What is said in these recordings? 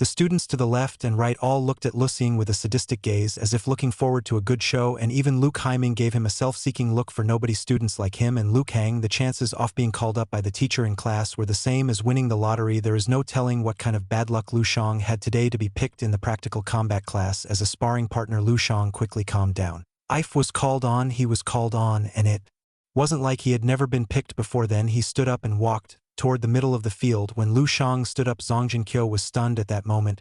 The students to the left and right all looked at Lusing with a sadistic gaze as if looking forward to a good show, and even Luke Heiming gave him a self-seeking look. For nobody students like him and Luke Hang, the chances of being called up by the teacher in class were the same as winning the lottery. There is no telling what kind of bad luck Lu Shang had today to be picked in the practical combat class. As a sparring partner, Lu Shang quickly calmed down. If was called on, he was called on, and it wasn't like he had never been picked before. Then he stood up and walked toward the middle of the field. When Lu Shang stood up, Zhang Jinkyo was stunned at that moment.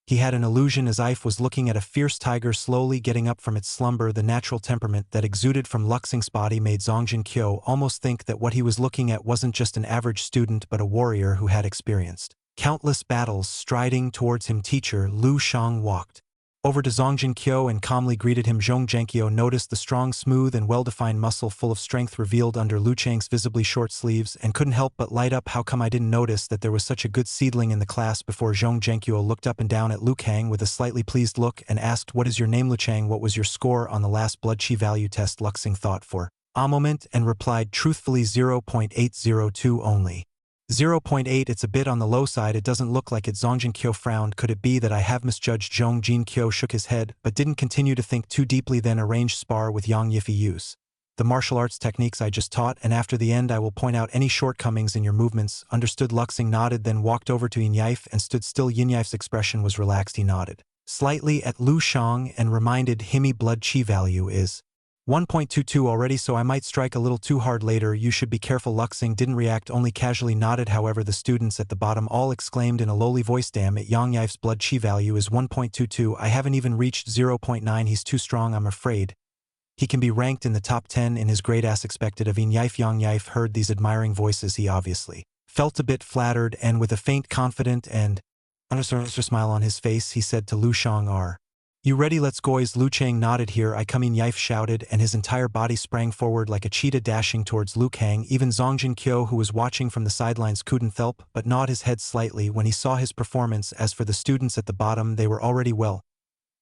He had an illusion as if was looking at a fierce tiger slowly getting up from its slumber. The natural temperament that exuded from Luxing's body made Zhang Jinkyo almost think that what he was looking at wasn't just an average student but a warrior who had experienced countless battles. Striding towards him, teacher Lu Shang walked over to Zhang Jinkyo and calmly greeted him. Zhang Jinkyo noticed the strong, smooth, and well-defined muscle full of strength revealed under Lu Chang's visibly short sleeves and couldn't help but light up. How come I didn't notice that there was such a good seedling in the class before? Zhang Jinkyo looked up and down at Lu Kang with a slightly pleased look and asked, "What is your name, Lu Chang? What was your score on the last blood chi value test?" Luxing thought for a moment and replied truthfully, 0.802 only. 0.8, it's a bit on the low side. It doesn't look like it. Zhang Jinkyo frowned. Could it be that I have misjudged? Zhang Jinkyo shook his head, but didn't continue to think too deeply. Then arrange spar with Yang Yifi. Use the martial arts techniques I just taught, and after the end I will point out any shortcomings in your movements. Understood? Luxing nodded, then walked over to Yin Yif and stood still. Yin Yif's expression was relaxed. He nodded slightly at Lu Shang and reminded him blood chi value is 1.22 already, so I might strike a little too hard later. You should be careful. Luxing didn't react, only casually nodded. However, the students at the bottom all exclaimed in a lowly voice, "Damn it, Yang Yif's blood chi value is 1.22. I haven't even reached 0.9. He's too strong. I'm afraid he can be ranked in the top 10 in his grade as expected of Yin Yif." Yang Yif heard these admiring voices. He obviously felt a bit flattered, and with a faint, confident and unnecessary smile on his face, he said to Lu Shang, "Are you ready? Let's go." As Lu Chang nodded, "Here I come." Yin Yif shouted, and his entire body sprang forward like a cheetah dashing towards Lu Kang. Even Zhang Jinkyo, who was watching from the sidelines, couldn't help but nod his head slightly when he saw his performance. As for the students at the bottom, they were already well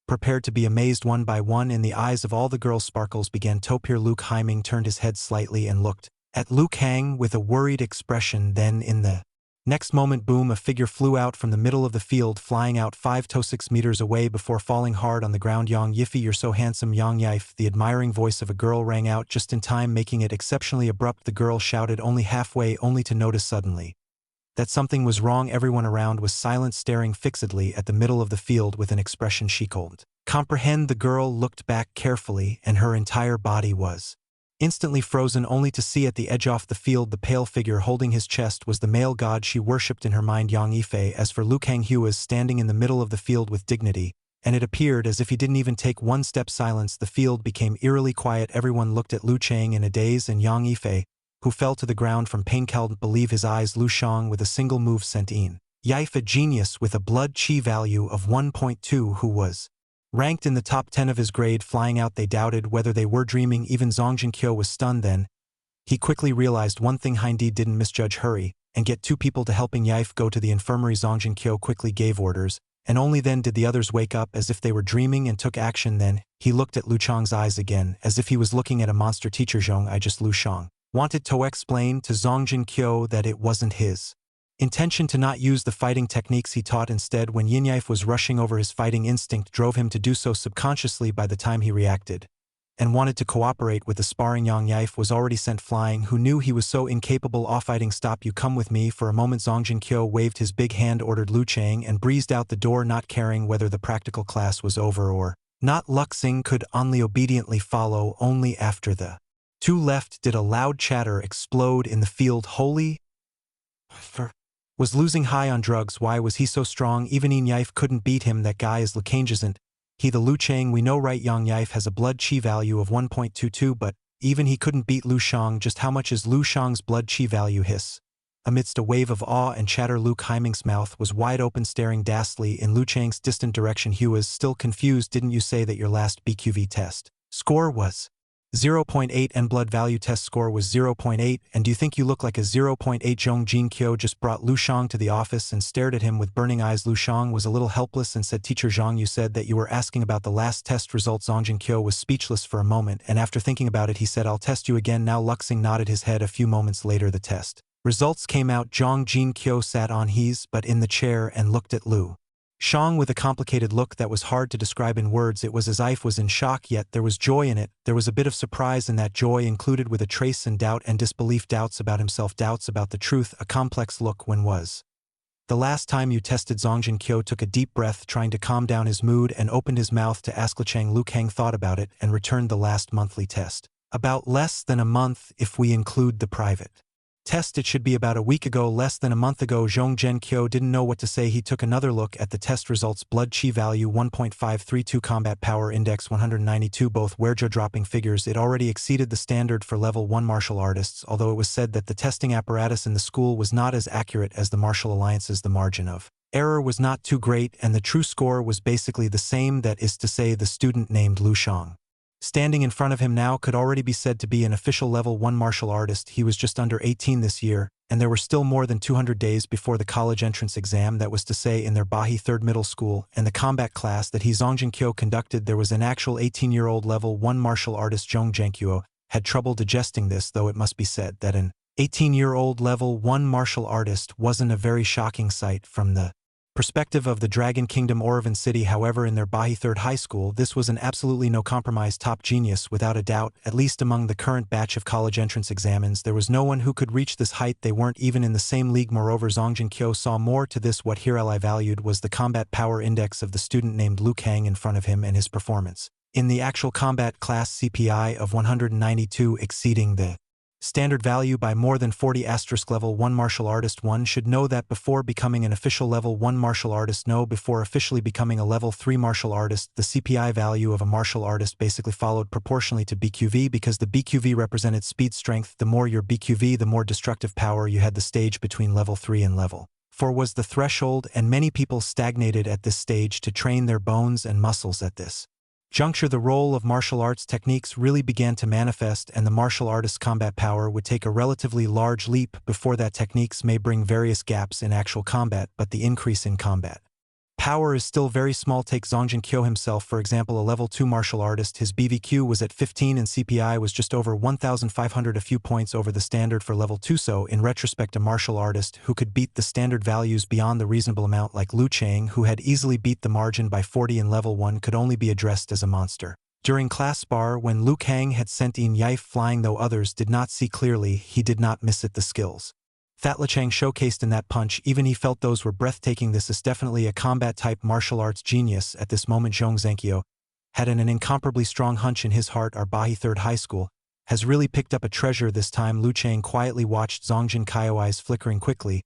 prepared to be amazed. One by one, in the eyes of all the girls, sparkles began to appear. Luke Heiming turned his head slightly and looked at Lu Kang with a worried expression. Then in the next moment, boom, a figure flew out from the middle of the field, flying out 5 to 6 meters away before falling hard on the ground. "Yang Yifi, you're so handsome." Yang Yif, the admiring voice of a girl, rang out just in time, making it exceptionally abrupt. The girl shouted only halfway, only to notice suddenly that something was wrong. Everyone around was silent, staring fixedly at the middle of the field with an expression she couldn't comprehend. The girl looked back carefully, and her entire body was instantly frozen, only to see at the edge off the field the pale figure holding his chest was the male god she worshipped in her mind, Yang Yife. As for Lu Kang, he was standing in the middle of the field with dignity, and it appeared as if he didn't even take one step. Silence. The field became eerily quiet. Everyone looked at Lu Chang in a daze, and Yang Yife, who fell to the ground from pain, couldn't believe his eyes. Lu Shang, with a single move, sent in Yife, a genius with a blood chi value of 1.2, who was ranked in the top 10 of his grade, flying out. They doubted whether they were dreaming. Even Zhang Jinkyo was stunned. Then he quickly realized one thing: Hindi didn't misjudge. Hurry and get 2 people to helping Yife go to the infirmary. Zhang Jinkyo quickly gave orders, and only then did the others wake up as if they were dreaming and took action. Then he looked at Lu Chang's eyes again, as if he was looking at a monster. "Teacher Zhang, I just..." Lu Shang wanted to explain to Zhang Jinkyo that it wasn't his intention to not use the fighting techniques he taught. Instead, when Yin Yif was rushing over, his fighting instinct drove him to do so subconsciously. By the time he reacted and wanted to cooperate with the sparring, Yang Yif was already sent flying. Who knew he was so incapable of fighting? "Stop, you come with me." For a moment, Zhang Jinkyo waved his big hand, ordered Lu Chang, and breezed out the door, not caring whether the practical class was over or not. Luxing could only obediently follow. Only after the 2 left did a loud chatter explode in the field. Holy was losing high on drugs. Why was he so strong? Even Yin Yif couldn't beat him. That guy is Lukange, isn't he? The Lu Chang we know, right? Yang Yif has a blood chi value of 1.22, but even he couldn't beat Lu Shang. Just how much is Lu Shang's blood chi value? Hiss. Amidst a wave of awe and chatter, Luke Heiming's mouth was wide open, staring dastly in Lu Chang's distant direction. He was still confused. "Didn't you say that your last BQV test score was 0.8 and blood value test score was 0.8, and do you think you look like a 0.8? Zhang Jinkyo just brought Lu Shang to the office and stared at him with burning eyes. Lu Shang was a little helpless and said, "Teacher Zhang, you said that you were asking about the last test results." Zhang Jinkyo was speechless for a moment, and after thinking about it, he said, "I'll test you again now." Luxing nodded his head. A few moments later, the test results came out. Zhang Jinkyo sat on his butt in the chair and looked at Lu Shang with a complicated look that was hard to describe in words. It was as if was in shock, yet there was joy in it. There was a bit of surprise in that joy, included with a trace and doubt and disbelief, doubts about himself, doubts about the truth, a complex look. When was the last time you tested? Zongjin Kyo took a deep breath, trying to calm down his mood, and opened his mouth to ask. Luke Hang thought about it and returned the last monthly test. About less than a month if we include the private test. It should be about a week ago, less than a month ago. Zongjin Kyo didn't know what to say. He took another look at the test results. Blood chi value 1.532, combat power index 192, both were jaw-dropping figures. It already exceeded the standard for level 1 martial artists, although it was said that the testing apparatus in the school was not as accurate as the martial alliances. The margin of error was not too great, and the true score was basically the same. That is to say, the student named Lu Shang, standing in front of him now, could already be said to be an official level 1 martial artist. He was just under 18 this year, and there were still more than 200 days before the college entrance exam, that was to say in their Bahi 3rd middle school, and the combat class that Zongjin Kyo conducted. There was an actual 18-year-old level 1 martial artist. Zhong Jiankyo had trouble digesting this, though it must be said that an 18-year-old level 1 martial artist wasn't a very shocking sight from the perspective of the Dragon Kingdom Orevan City. However, in their Bahi 3rd high school, this was an absolutely no compromise top genius, without a doubt. At least among the current batch of college entrance examines, there was no one who could reach this height. They weren't even in the same league. Moreover, Zongjin Kyo saw more to this. What here I valued was the combat power index of the student named Luke Hang in front of him, and his performance in the actual combat class CPI of 192, exceeding the standard value by more than 40. Level 1 martial artist. One should know that before becoming an official level 1 martial artist, no, before officially becoming a level 3 martial artist, the CPI value of a martial artist basically followed proportionally to BQV, because the BQV represented speed strength. The more your BQV, the more destructive power you had. The stage between level 3 and level 4 was the threshold, and many people stagnated at this stage to train their bones and muscles. At this juncture, the role of martial arts techniques really began to manifest, and the martial artist's combat power would take a relatively large leap. Before that, techniques may bring various gaps in actual combat, but the increase in combat power is still very small. Take Zongjin Kyo himself, for example, a level 2 martial artist. His BVQ was at 15 and CPI was just over 1,500, a few points over the standard for level 2. So, in retrospect, a martial artist who could beat the standard values beyond the reasonable amount, like Lu Chang, who had easily beat the margin by 40 in level 1, could only be addressed as a monster. During class spar, when Lu Kang had sent In Yife flying, though others did not see clearly, he did not miss it. The skills that Lu Chang showcased in that punch, even he felt those were breathtaking. This is definitely a combat-type martial arts genius. At this moment, Zhong Zenkyo had an incomparably strong hunch in his heart. Our Bahi 3rd high school has really picked up a treasure this time. Lu Chang quietly watched Zongjin Kyo's eyes flickering quickly.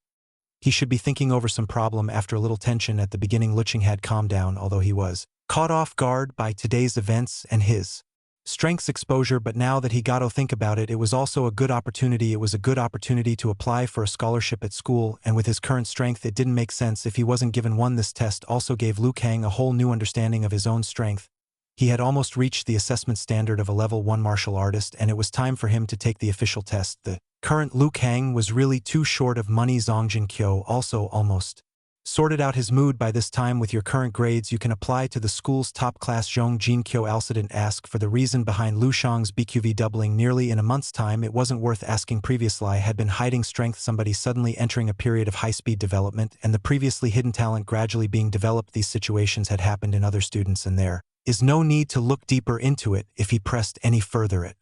He should be thinking over some problem. After a little tension at the beginning, Lu Chang had calmed down, although he was caught off guard by today's events and his strength's exposure. But now that he got to think about it, it was also a good opportunity. It was a good opportunity to apply for a scholarship at school, and with his current strength, it didn't make sense if he wasn't given one. This test also gave Lu Kang a whole new understanding of his own strength. He had almost reached the assessment standard of a level 1 martial artist, and it was time for him to take the official test. The current Lu Kang was really too short of money. Zongjin Kyo also almost sorted out his mood by this time. With your current grades, you can apply to the school's top class. Zhong Jin Kyo also didn't ask for the reason behind Lu Shang's BQV doubling nearly in a month's time. It wasn't worth asking. Previously had been hiding strength, somebody suddenly entering a period of high-speed development, and the previously hidden talent gradually being developed. These situations had happened in other students, and there is no need to look deeper into it if he pressed any further. It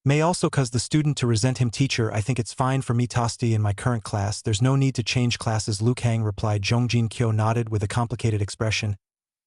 may also cause the student to resent him. Teacher, I think it's fine for me Tosti in my current class. There's no need to change classes. Lu Kang replied. Zhongjin Kyo nodded with a complicated expression.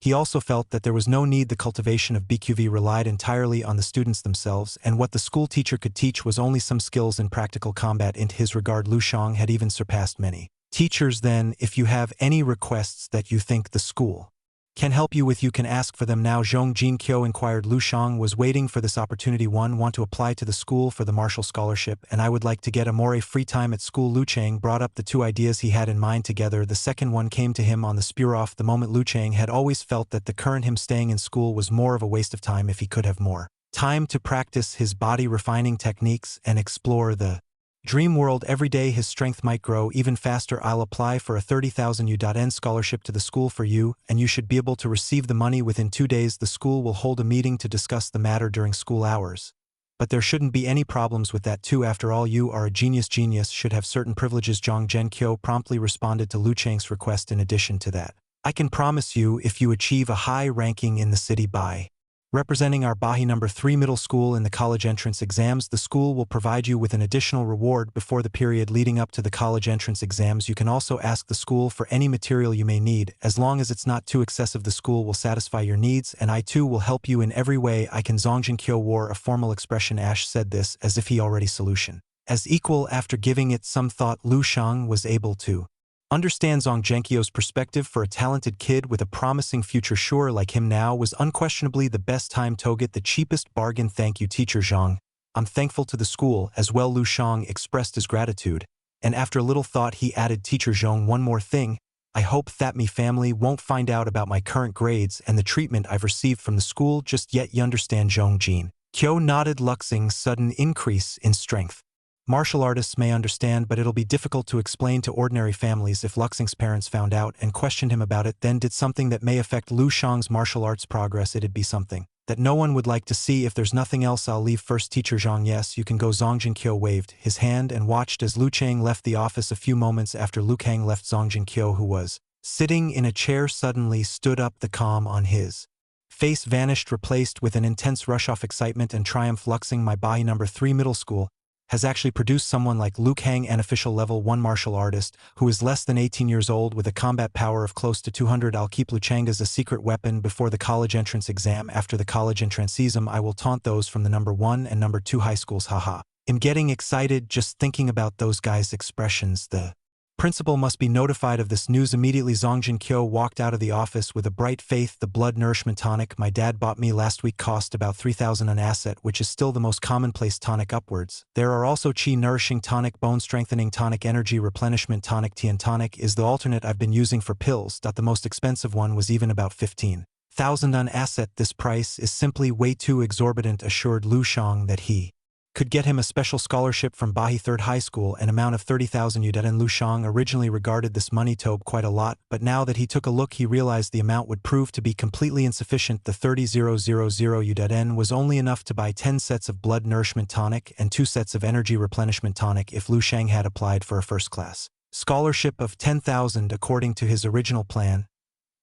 He also felt that there was no need. The cultivation of BQV relied entirely on the students themselves, and what the school teacher could teach was only some skills in practical combat. In his regard, Lu Shang had even surpassed many teachers. Then, if you have any requests that you think the school can help you with, you can ask for them now. Zhong Jin Kyo inquired. Lu Shang was waiting for this opportunity. One, want to apply to the school for the martial scholarship, and I would like to get a more free time at school. Lu Chang brought up the two ideas he had in mind together. The second one came to him on the spur off the moment. Lu Chang had always felt that the current him staying in school was more of a waste of time if he could have more time to practice his body refining techniques and explore the dream world every day. His strength might grow even faster. I'll apply for a 30,000 U.N scholarship to the school for you, and you should be able to receive the money within 2 days. The school will hold a meeting to discuss the matter during school hours. But there shouldn't be any problems with that too. After all, you are a genius. Genius should have certain privileges. Zhang Zhenkyo promptly responded to Lu Chang's request. In addition to that, I can promise you if you achieve a high ranking in the city by representing our Bahi number 3 middle school in the college entrance exams, the school will provide you with an additional reward before the period leading up to the college entrance exams. You can also ask the school for any material you may need, as long as it's not too excessive. The school will satisfy your needs, and I too will help you in every way I can. Zongjin Kyo wore a formal expression. Ash said this as if he already solution as equal. After giving it some thought, Lu Shang was able to understand Zong Zhenkyo's perspective. For a talented kid with a promising future sure like him, now was unquestionably the best time to get the cheapest bargain. Thank you, Teacher Zhang. I'm thankful to the school as well. Lu Shang expressed his gratitude, and after a little thought he added, Teacher Zhang, one more thing. I hope that me family won't find out about my current grades and the treatment I've received from the school just yet. You understand? Zhong Jin Kyo nodded. Luxing's sudden increase in strength. Martial artists may understand, but it'll be difficult to explain to ordinary families. If Luxing's parents found out and questioned him about it, then did something that may affect Lu Shang's martial arts progress, it'd be something that no one would like to see. If there's nothing else, I'll leave first. Teacher Zhang, yes, you can go. Zongjin Kyo waved his hand and watched as Lu Chang left the office. A few moments after Lu Kang left, Zongjin Kyo, who was sitting in a chair, suddenly stood up. The calm on his face vanished, replaced with an intense rush of excitement and triumph. Luxing, my Bahi number 3 middle school has actually produced someone like Lu Kang, an official level 1 martial artist who is less than 18 years old with a combat power of close to 200. I'll keep Lu Chang as a secret weapon before the college entrance exam. After the college entrance exam, I will taunt those from the number 1 and number 2 high schools. Haha. I'm getting excited just thinking about those guys' expressions. The principal must be notified of this news immediately. Zongjin Kyo walked out of the office with a bright face. The blood nourishment tonic my dad bought me last week cost about 3,000 an asset, which is still the most commonplace tonic upwards. There are also chi nourishing tonic, bone strengthening tonic, energy replenishment tonic. Tian tonic is the alternate I've been using for pills. The most expensive one was even about 15,000 an asset. This price is simply way too exorbitant, assured Lu Shang that he could get him a special scholarship from Bahi 3rd High School, an amount of 30,000 yuan. Lu Shang originally regarded this money tobe quite a lot, but now that he took a look he realized the amount would prove to be completely insufficient. The 30,000 yuan was only enough to buy 10 sets of blood nourishment tonic and 2 sets of energy replenishment tonic if Lu Shang had applied for a first-class scholarship of 10,000 according to his original plan.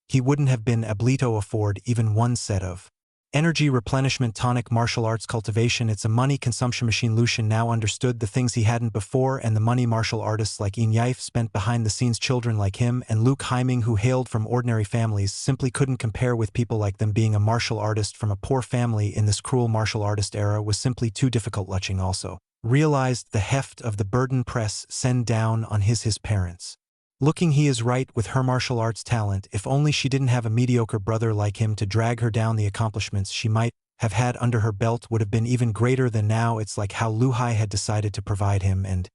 He wouldn't have been able to afford even 1 set of energy replenishment tonic. Martial arts cultivation, it's a money consumption machine. Lucian now understood the things he hadn't before, and the money martial artists like Yin Yaif spent behind the scenes. Children like him and Luke Heiming, who hailed from ordinary families, simply couldn't compare with people like them. Being a martial artist from a poor family in this cruel martial artist era was simply too difficult. Luching also realized the heft of the burden press send down on his parents. Looking, he is right with her martial arts talent. If only she didn't have a mediocre brother like him to drag her down, the accomplishments she might have had under her belt would have been even greater than now. It's like how Lu Hai had decided to provide him and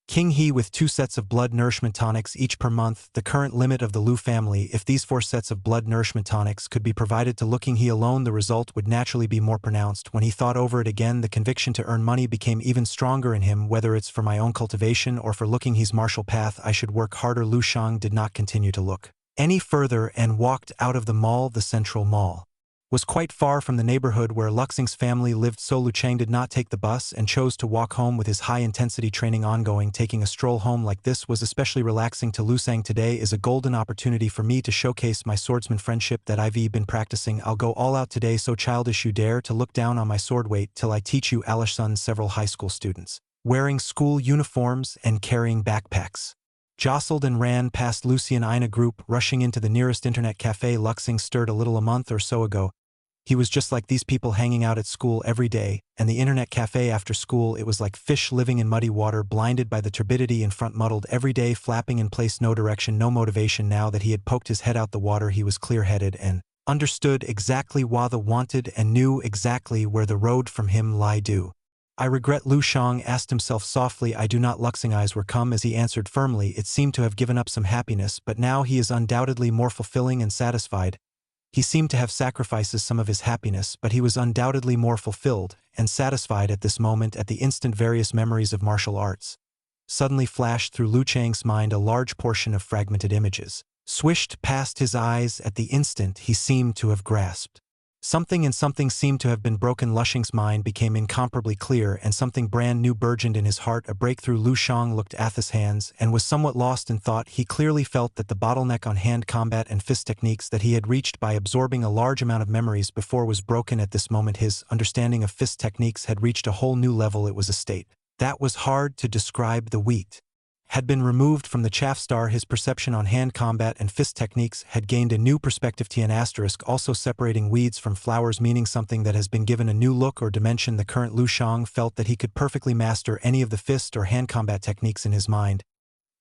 King He with 2 sets of blood nourishment tonics each per month, the current limit of the Lu family. If these 4 sets of blood nourishment tonics could be provided to Looking He alone, the result would naturally be more pronounced. When he thought over it again, the conviction to earn money became even stronger in him. Whether it's for my own cultivation or for Looking He's martial path, I should work harder. Lu Shang did not continue to look any further and walked out of the mall. The central mall was quite far from the neighborhood where Luxing's family lived, so Lu Chang did not take the bus and chose to walk home with his high-intensity training ongoing. Taking a stroll home like this was especially relaxing to Lu Sang. Today is a golden opportunity for me to showcase my swordsman friendship that I've been practicing. I'll go all out today, so childish you dare to look down on my sword. Wait till I teach you. Alish Sun. Several high school students, wearing school uniforms and carrying backpacks, jostled and ran past Lucy and Ina group, rushing into the nearest internet cafe Luxing stirred a little. A month or so ago, he was just like these people, hanging out at school every day, and the internet cafe after school. It was like fish living in muddy water, blinded by the turbidity in front, muddled every day, flapping in place, no direction, no motivation. Now that he had poked his head out the water, he was clear-headed and understood exactly what the wanted and knew exactly where the road from him lie due. I regret, Lu Shang asked himself softly. I do not. Luxing eyes were come as he answered firmly. It seemed to have given up some happiness, but now he is undoubtedly more fulfilling and satisfied. He seemed to have sacrificed some of his happiness, but he was undoubtedly more fulfilled and satisfied at this moment. At the instant, various memories of martial arts suddenly flashed through Lu Chang's mind. A large portion of fragmented images swished past his eyes. At the instant, he seemed to have grasped Something seemed to have been broken. Lushing's mind became incomparably clear, and something brand new burgeoned in his heart. A breakthrough. Lu Shang looked at his hands and was somewhat lost in thought. He clearly felt that the bottleneck on hand combat and fist techniques that he had reached by absorbing a large amount of memories before was broken. At this moment his understanding of fist techniques had reached a whole new level. It was a state that was hard to describe. The wheat had been removed from the chaff star. His perception on hand combat and fist techniques had gained a new perspective. Tn asterisk also separating weeds from flowers, meaning something that has been given a new look or dimension. The current Lu Shang felt that he could perfectly master any of the fist or hand combat techniques in his mind.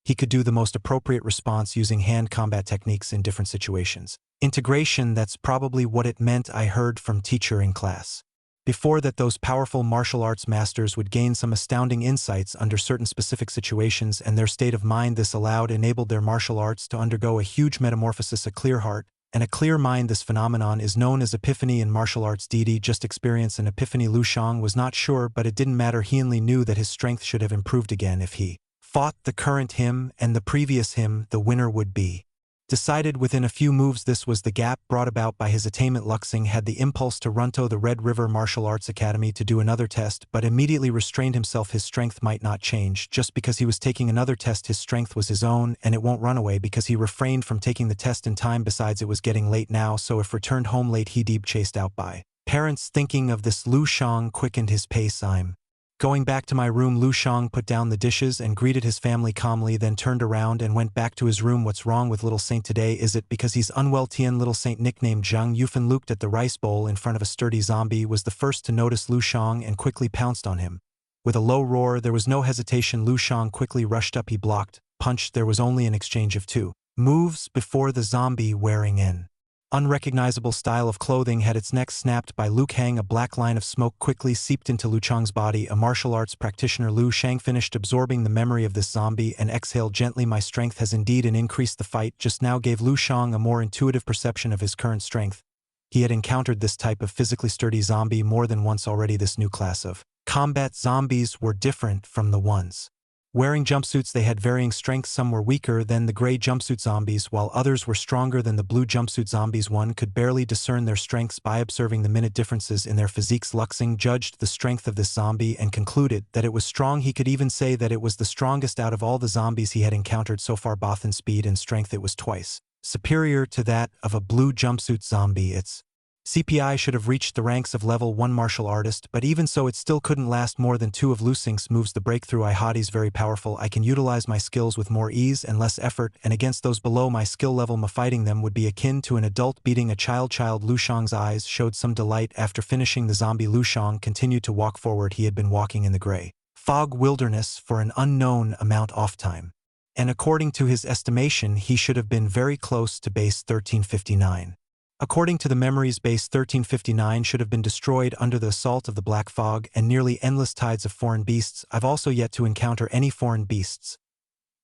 He could do the most appropriate response using hand combat techniques in different situations. Integration, that's probably what it meant. I heard from teacher in class. Before that, those powerful martial arts masters would gain some astounding insights under certain specific situations and their state of mind. This enabled their martial arts to undergo a huge metamorphosis. A clear heart and a clear mind. This phenomenon is known as epiphany in martial arts. Did just experience an epiphany? Lu Shang was not sure, but it didn't matter. He only knew that his strength should have improved again. If he fought the current him and the previous him, the winner would be decided within a few moves. This was the gap brought about by his attainment. Luxing had the impulse to run to the Red River Martial Arts Academy to do another test, but immediately restrained himself. His strength might not change. Just because he was taking another test, his strength was his own, and it won't run away because he refrained from taking the test in time. Besides, it was getting late now, so if returned home late he'd be chased out by parents. Thinking of this, Lu Shang quickened his pace. I'm going back to my room. Lu Shang put down the dishes and greeted his family calmly, then turned around and went back to his room. What's wrong with Little Saint today? Is it because he's unwell? Tien Little Saint, nicknamed Zhang Yufan, looked at the rice bowl in front of a sturdy zombie, was the first to notice Lu Shang and quickly pounced on him. With a low roar, there was no hesitation. Lu Shang quickly rushed up. He blocked, punched. There was only an exchange of 2 moves before the zombie, wearing an unrecognizable style of clothing, had its neck snapped by Lu Kang. A black line of smoke quickly seeped into Lu Chang's body. A martial arts practitioner, Lu Shang finished absorbing the memory of this zombie and exhaled gently. My strength has indeed increased. The fight just now gave Lu Shang a more intuitive perception of his current strength. He had encountered this type of physically sturdy zombie more than once already. This new class of combat zombies were different from the ones wearing jumpsuits. They had varying strengths. Some were weaker than the gray jumpsuit zombies, while others were stronger than the blue jumpsuit zombies. One could barely discern their strengths by observing the minute differences in their physiques. Luxing judged the strength of this zombie and concluded that it was strong. He could even say that it was the strongest out of all the zombies he had encountered so far. Both in speed and strength, it was twice superior to that of a blue jumpsuit zombie. Its CPI should have reached the ranks of level 1 martial artist, but even so it still couldn't last more than 2 of Lu Xing's moves. The breakthrough Ihadi's very powerful. I can utilize my skills with more ease and less effort, and against those below my skill level, fighting them would be akin to an adult beating a child. Lu Shang's eyes showed some delight. After finishing the zombie, Lu Shang continued to walk forward. He had been walking in the gray fog wilderness for an unknown amount of time, and according to his estimation he should have been very close to base 1359. According to the memories, base 1359 should have been destroyed under the assault of the black fog and nearly endless tides of foreign beasts. I've also yet to encounter any foreign beasts.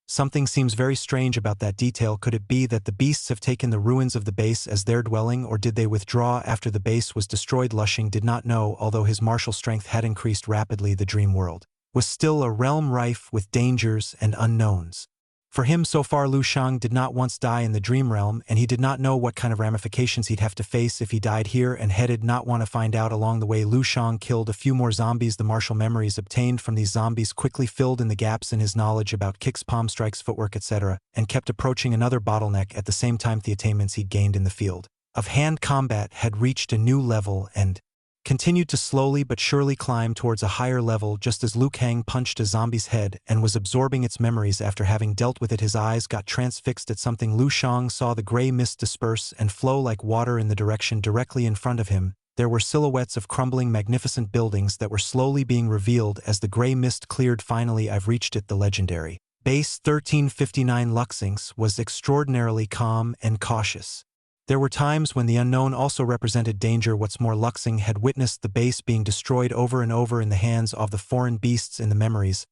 Something seems very strange about that detail. Could it be that the beasts have taken the ruins of the base as their dwelling, or did they withdraw after the base was destroyed? Lushing did not know. Although his martial strength had increased rapidly, the dream world was still a realm rife with dangers and unknowns. For him so far, Lu Shang did not once die in the dream realm, and he did not know what kind of ramifications he'd have to face if he died here, and did not want to find out. Along the way, Lu Shang killed a few more zombies. The martial memories obtained from these zombies quickly filled in the gaps in his knowledge about kicks, palm strikes, footwork, etc., and kept approaching another bottleneck. At the same time, the attainments he'd gained in the field of hand combat had reached a new level and continued to slowly but surely climb towards a higher level. Just as Liu Kang punched a zombie's head and was absorbing its memories after having dealt with it, his eyes got transfixed at something. Lu Shang saw the gray mist disperse and flow like water in the direction directly in front of him. There were silhouettes of crumbling magnificent buildings that were slowly being revealed as the gray mist cleared. Finally, I've reached it. The legendary base 1359 Luxings was extraordinarily calm and cautious. There were times when the unknown also represented danger. What's more, Luxing had witnessed the base being destroyed over and over in the hands of the foreign beasts in the memories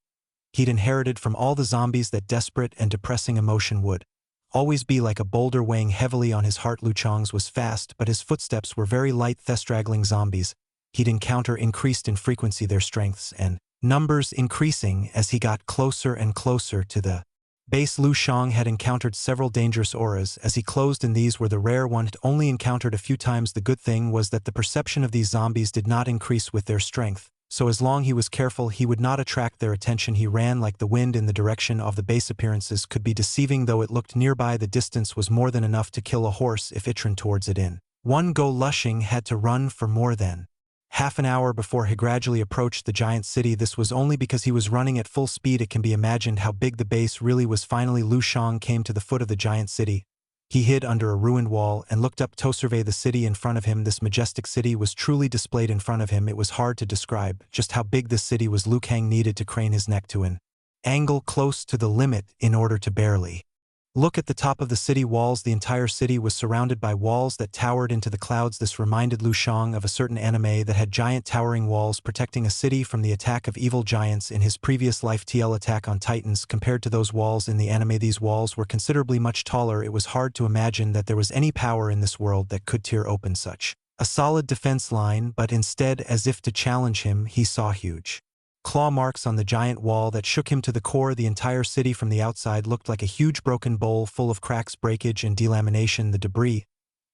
he'd inherited from all the zombies. That desperate and depressing emotion would always be like a boulder weighing heavily on his heart. Lu Chang's was fast, but his footsteps were very light. The straggling zombies he'd encounter increased in frequency, their strengths and numbers increasing as he got closer and closer to the Base Lu Shang had encountered several dangerous auras, as he closed and these were the rare one he'd only encountered a few times. The good thing was that the perception of these zombies did not increase with their strength, so as long he was careful he would not attract their attention. He ran like the wind in the direction of the base. Appearances could be deceiving, though it looked nearby. The distance was more than enough to kill a horse if it ran towards it. In one go, Lushing had to run for more than half an hour before he gradually approached the giant city. This was only because he was running at full speed. It can be imagined how big the base really was. Finally, Lu Shang came to the foot of the giant city. He hid under a ruined wall and looked up to survey the city in front of him. This majestic city was truly displayed in front of him. It was hard to describe just how big this city was. Liu Kang needed to crane his neck to an angle close to the limit in order to barely look at the top of the city walls. The entire city was surrounded by walls that towered into the clouds. This reminded Lu Shang of a certain anime that had giant towering walls protecting a city from the attack of evil giants. In his previous life, TL Attack on Titans, compared to those walls in the anime, these walls were considerably much taller. It was hard to imagine that there was any power in this world that could tear open such a solid defense line, but instead, as if to challenge him, he saw huge claw marks on the giant wall that shook him to the core. The entire city from the outside looked like a huge broken bowl full of cracks, breakage, and delamination. The debris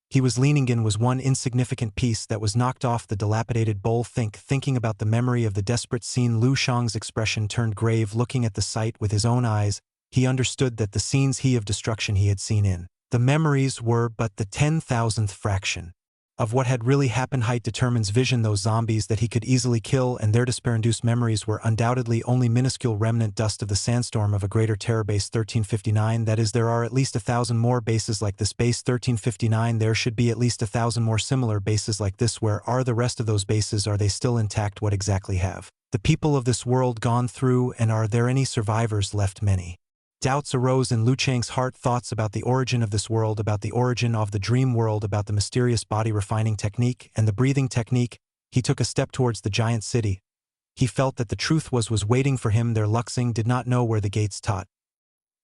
he was leaning in was one insignificant piece that was knocked off the dilapidated bowl. Thinking about the memory of the desperate scene, Lu Shang's expression turned grave. Looking at the sight with his own eyes, he understood that the scenes of destruction he had seen in the memories were but the 10,000th fraction of what had really happened. Height determines vision. Those zombies that he could easily kill and their despair-induced memories were undoubtedly only minuscule remnant dust of the sandstorm of a greater terror. Base 1359, that is, there are at least 1,000 more bases like this. Base 1359, there should be at least 1,000 more similar bases like this. Where are the rest of those bases? Are they still intact? What exactly have the people of this world gone through, and are there any survivors left? Many doubts arose in Lu Chang's heart. Thoughts about the origin of this world, about the origin of the dream world, about the mysterious body refining technique and the breathing technique. He took a step towards the giant city. He felt that the truth was waiting for him there. Luxing did not know where the gates taught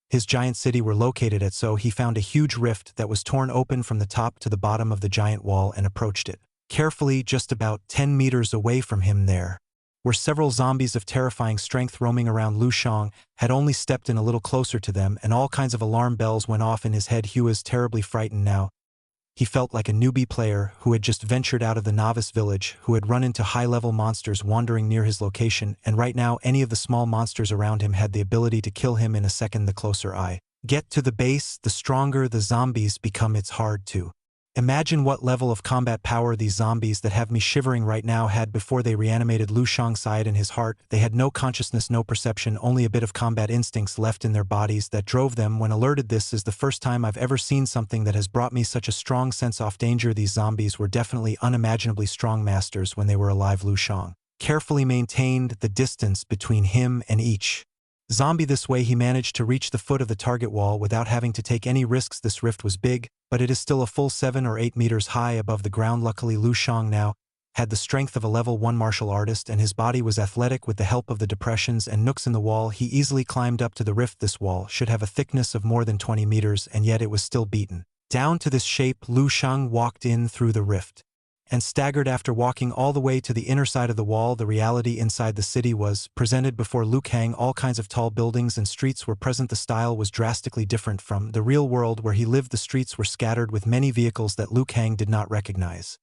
his giant city were located at, so he found a huge rift that was torn open from the top to the bottom of the giant wall and approached it carefully. Just about 10 meters away from him there were several zombies of terrifying strength roaming around. Lu Shang had only stepped in a little closer to them, and all kinds of alarm bells went off in his head. He was terribly frightened now. He felt like a newbie player who had just ventured out of the novice village, who had run into high-level monsters wandering near his location, and right now any of the small monsters around him had the ability to kill him in a second. The closer I get to the base, the stronger the zombies become. It's hard to imagine what level of combat power these zombies that have me shivering right now had before they reanimated. Lu Shang sighed in his heart. They had no consciousness, no perception, only a bit of combat instincts left in their bodies that drove them when alerted. This is the first time I've ever seen something that has brought me such a strong sense of danger. These zombies were definitely unimaginably strong masters when they were alive. Lu Shang carefully maintained the distance between him and each zombie. This way he managed to reach the foot of the target wall without having to take any risks. This rift was big, but it is still a full 7 or 8 meters high above the ground. Luckily, Lu Shang now had the strength of a level 1 martial artist, and his body was athletic. With the help of the depressions and nooks in the wall, he easily climbed up to the rift. This wall should have a thickness of more than 20 meters, and yet it was still beaten down to this shape. Lu Shang walked in through the rift and staggered after walking all the way to the inner side of the wall. The reality inside the city was presented before Liu Kang. All kinds of tall buildings and streets were present. The style was drastically different from the real world where he lived. The streets were scattered with many vehicles that Liu Kang did not recognize,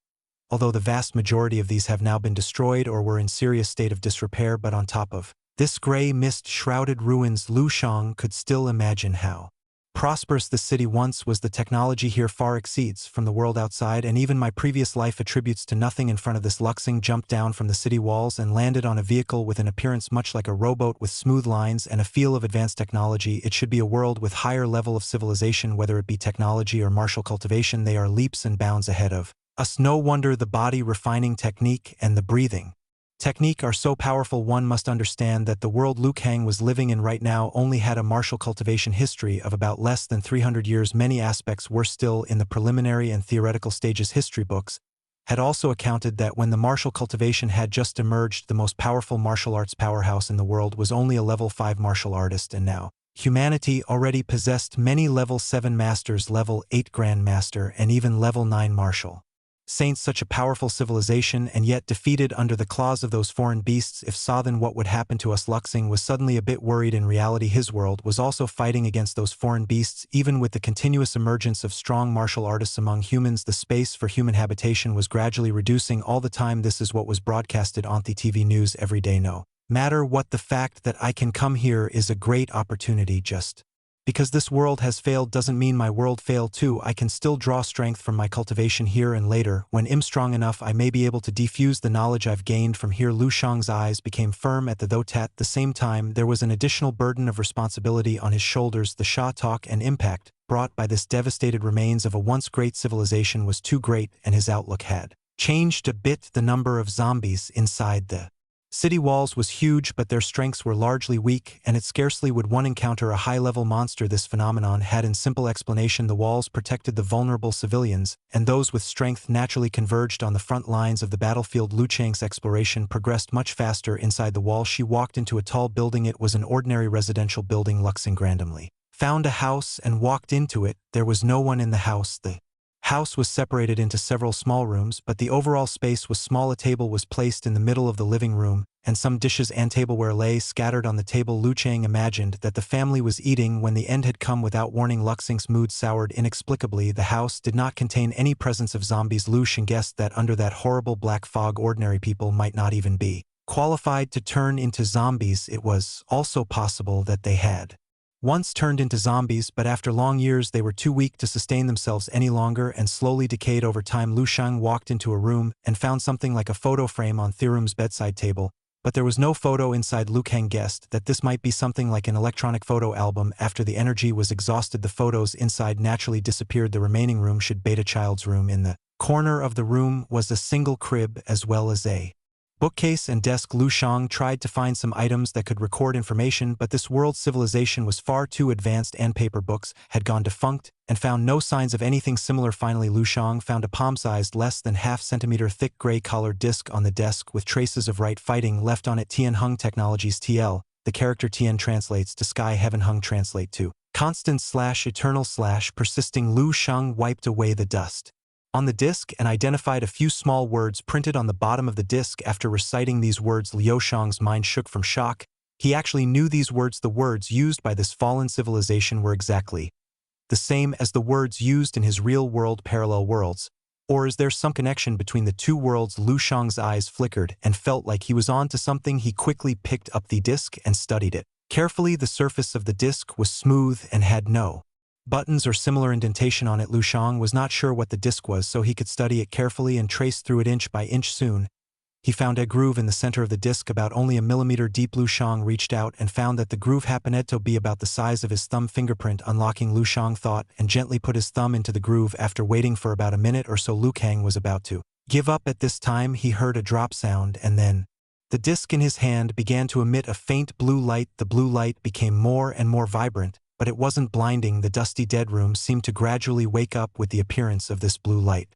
although the vast majority of these have now been destroyed or were in serious state of disrepair. But on top of this gray mist-shrouded ruins, Lu Shang could still imagine how prosperous the city once was. The technology here far exceeds from the world outside, and even my previous life attributes to nothing in front of this. Luxing jumped down from the city walls and landed on a vehicle with an appearance much like a rowboat with smooth lines and a feel of advanced technology. It should be a world with higher level of civilization, whether it be technology or martial cultivation. They are leaps and bounds ahead of us. No wonder the body refining technique and the breathing technique are so powerful. One must understand that the world Liu Kang was living in right now only had a martial cultivation history of about less than 300 years. Many aspects were still in the preliminary and theoretical stages. History books had also accounted that when the martial cultivation had just emerged, the most powerful martial arts powerhouse in the world was only a level 5 martial artist, and now humanity already possessed many level 7 masters, level 8 grandmaster, and even level 9 martial saints such a powerful civilization and yet defeated under the claws of those foreign beasts. If so, then what would happen to us? Luxing was suddenly a bit worried. In reality, his world was also fighting against those foreign beasts. Even with the continuous emergence of strong martial artists among humans, the space for human habitation was gradually reducing all the time. This is what was broadcasted on the TV news every day. No matter what, the fact that I can come here is a great opportunity. Just because this world has failed doesn't mean my world failed too. I can still draw strength from my cultivation here, and later, when I'm strong enough, I may be able to defuse the knowledge I've gained from here. Lu Shang's eyes became firm at the same time. There was an additional burden of responsibility on his shoulders. The shock, talk, and impact brought by this devastated remains of a once great civilization was too great, and his outlook had changed a bit. The number of zombies inside the city walls was huge, but their strengths were largely weak, and it scarcely would one encounter a high-level monster. This phenomenon had in simple explanation: the walls protected the vulnerable civilians, and those with strength naturally converged on the front lines of the battlefield. Lu Chang's exploration progressed much faster. Inside the wall, she walked into a tall building. It was an ordinary residential building. Luxing randomly found a house and walked into it. There was no one in the house. The house was separated into several small rooms, but the overall space was small. A table was placed in the middle of the living room, and some dishes and tableware lay scattered on the table. Lu Chang imagined that the family was eating when the end had come. Without warning, Luxing's mood soured inexplicably. The house did not contain any presence of zombies. Lu Shang guessed that under that horrible black fog, ordinary people might not even be qualified to turn into zombies. It was also possible that they had once turned into zombies, but after long years they were too weak to sustain themselves any longer and slowly decayed over time. Lu Shang walked into a room and found something like a photo frame on the room's bedside table, but there was no photo inside. Lu Kang guessed that this might be something like an electronic photo album. After the energy was exhausted, the photos inside naturally disappeared. The remaining room should be a child's room. In the corner of the room was a single crib as well as a bookcase and desk. Lu Shang tried to find some items that could record information, but this world's civilization was far too advanced and paper books had gone defunct, and found no signs of anything similar. Finally, Lu Shang found a palm-sized, less than half-centimeter thick gray-collared disc on the desk with traces of right fighting left on it. Tian Hung Technologies TL. The character Tian translates to sky. Heaven Hung translate to constant/eternal/persisting. Lu Shang wiped away the dust on the disc and identified a few small words printed on the bottom of the disc. After reciting these words, Liu Shang's mind shook from shock. He actually knew these words. The words used by this fallen civilization were exactly the same as the words used in his real-world parallel worlds. Or is there some connection between the two worlds? Lu Shang's eyes flickered and felt like he was on to something. He quickly picked up the disc and studied it carefully. The surface of the disc was smooth and had no buttons or similar indentation on it. Lu Shang was not sure what the disc was, so he could study it carefully and trace through it inch by inch. Soon, he found a groove in the center of the disc about only a millimeter deep. Lu Shang reached out and found that the groove happened to be about the size of his thumb fingerprint. Unlocking, Lu Shang thought and gently put his thumb into the groove. After waiting for about a minute or so, Lu Kang was about to give up. At this time, he heard a drop sound, and then the disc in his hand began to emit a faint blue light. The blue light became more and more vibrant, but it wasn't blinding. The dusty dead room seemed to gradually wake up with the appearance of this blue light.